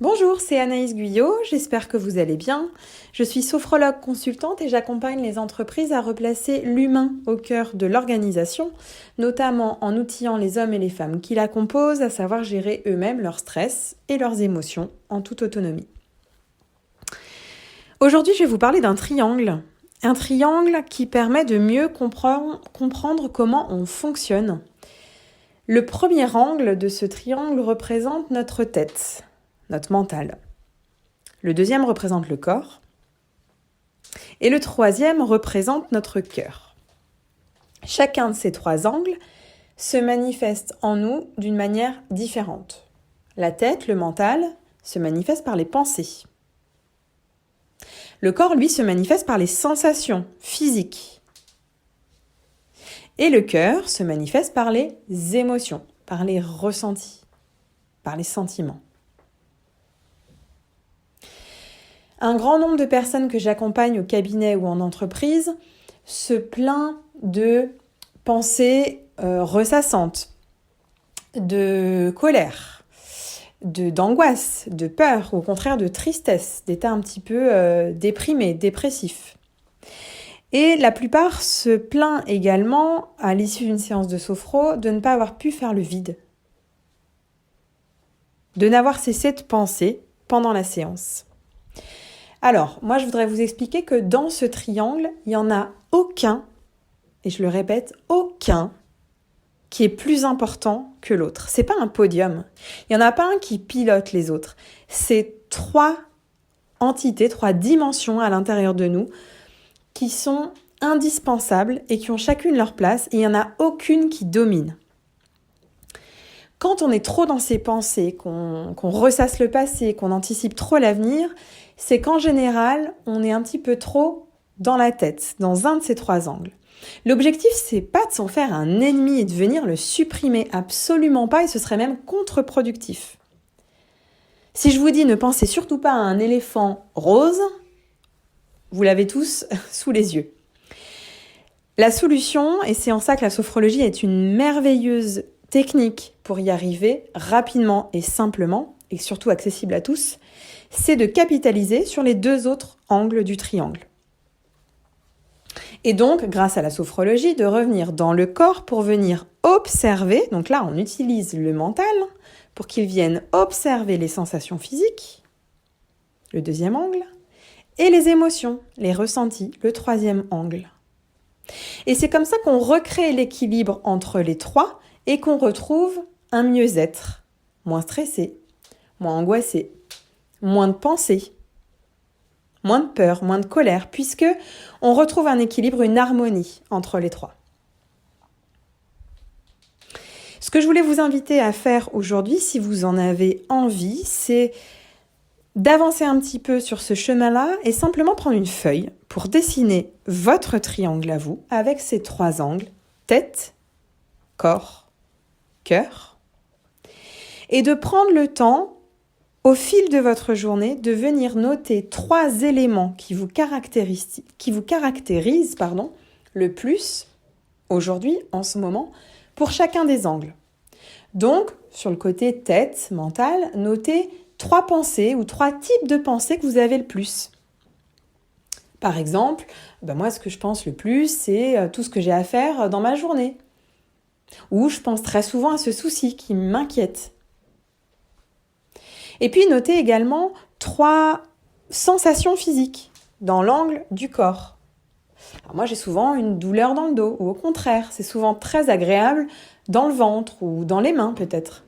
Bonjour, c'est Anaïs Guyot, j'espère que vous allez bien. Je suis sophrologue consultante et j'accompagne les entreprises à replacer l'humain au cœur de l'organisation, notamment en outillant les hommes et les femmes qui la composent, à savoir gérer eux-mêmes leur stress et leurs émotions en toute autonomie. Aujourd'hui, je vais vous parler d'un triangle. Un triangle qui permet de mieux comprendre comment on fonctionne. Le premier angle de ce triangle représente notre tête, notre mental. Le deuxième représente le corps. Et le troisième représente notre cœur. Chacun de ces trois angles se manifeste en nous d'une manière différente. La tête, le mental, se manifeste par les pensées. Le corps, lui, se manifeste par les sensations physiques. Et le cœur se manifeste par les émotions, par les ressentis, par les sentiments. Un grand nombre de personnes que j'accompagne au cabinet ou en entreprise se plaint de pensées ressassantes, de colère, d'angoisse, de peur, ou au contraire de tristesse, d'état un petit peu déprimé, dépressif. Et la plupart se plaint également, à l'issue d'une séance de sophro, de ne pas avoir pu faire le vide, de n'avoir cessé de penser pendant la séance. Alors, moi je voudrais vous expliquer que dans ce triangle, il n'y en a aucun, et je le répète, aucun qui est plus important que l'autre. C'est pas un podium. Il n'y en a pas un qui pilote les autres. C'est trois entités, trois dimensions à l'intérieur de nous qui sont indispensables et qui ont chacune leur place, et il n'y en a aucune qui domine. Quand on est trop dans ses pensées, qu'on ressasse le passé, qu'on anticipe trop l'avenir, c'est qu'en général, on est un petit peu trop dans la tête, dans un de ces trois angles. L'objectif, c'est pas de s'en faire un ennemi et de venir le supprimer, absolument pas, et ce serait même contre-productif. Si je vous dis ne pensez surtout pas à un éléphant rose, vous l'avez tous sous les yeux. La solution, et c'est en ça que la sophrologie est une merveilleuse technique pour y arriver rapidement et simplement, et surtout accessible à tous, c'est de capitaliser sur les deux autres angles du triangle. Et donc, grâce à la sophrologie, de revenir dans le corps pour venir observer, donc là on utilise le mental pour qu'il vienne observer les sensations physiques, le deuxième angle, et les émotions, les ressentis, le troisième angle. Et c'est comme ça qu'on recrée l'équilibre entre les trois et qu'on retrouve un mieux-être, moins stressé, moins angoissé, moins de pensées, moins de peur, moins de colère, puisque on retrouve un équilibre, une harmonie entre les trois. Ce que je voulais vous inviter à faire aujourd'hui, si vous en avez envie, c'est d'avancer un petit peu sur ce chemin-là et simplement prendre une feuille pour dessiner votre triangle à vous avec ces trois angles, tête, corps, cœur, et de prendre le temps, au fil de votre journée, de venir noter trois éléments qui vous caractérisent le plus aujourd'hui, en ce moment, pour chacun des angles. Donc, sur le côté tête, mental, notez trois pensées ou trois types de pensées que vous avez le plus. Par exemple, moi, ce que je pense le plus, c'est tout ce que j'ai à faire dans ma journée. Ou je pense très souvent à ce souci qui m'inquiète. Et puis, notez également trois sensations physiques dans l'angle du corps. Alors moi, j'ai souvent une douleur dans le dos, ou au contraire, c'est souvent très agréable dans le ventre ou dans les mains peut-être.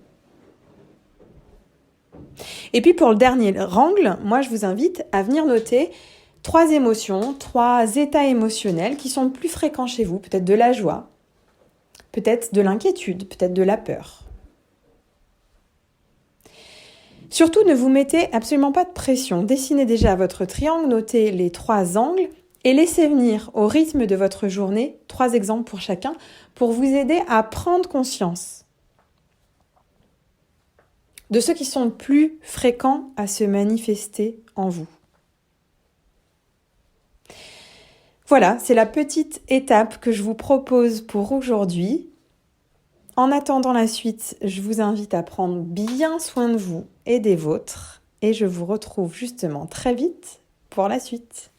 Et puis pour le dernier angle, moi je vous invite à venir noter trois émotions, trois états émotionnels qui sont le plus fréquents chez vous, peut-être de la joie, peut-être de l'inquiétude, peut-être de la peur. Surtout, ne vous mettez absolument pas de pression. Dessinez déjà votre triangle, notez les trois angles et laissez venir au rythme de votre journée, trois exemples pour chacun, pour vous aider à prendre conscience de ceux qui sont le plus fréquents à se manifester en vous. Voilà, c'est la petite étape que je vous propose pour aujourd'hui. En attendant la suite, je vous invite à prendre bien soin de vous et des vôtres et je vous retrouve justement très vite pour la suite.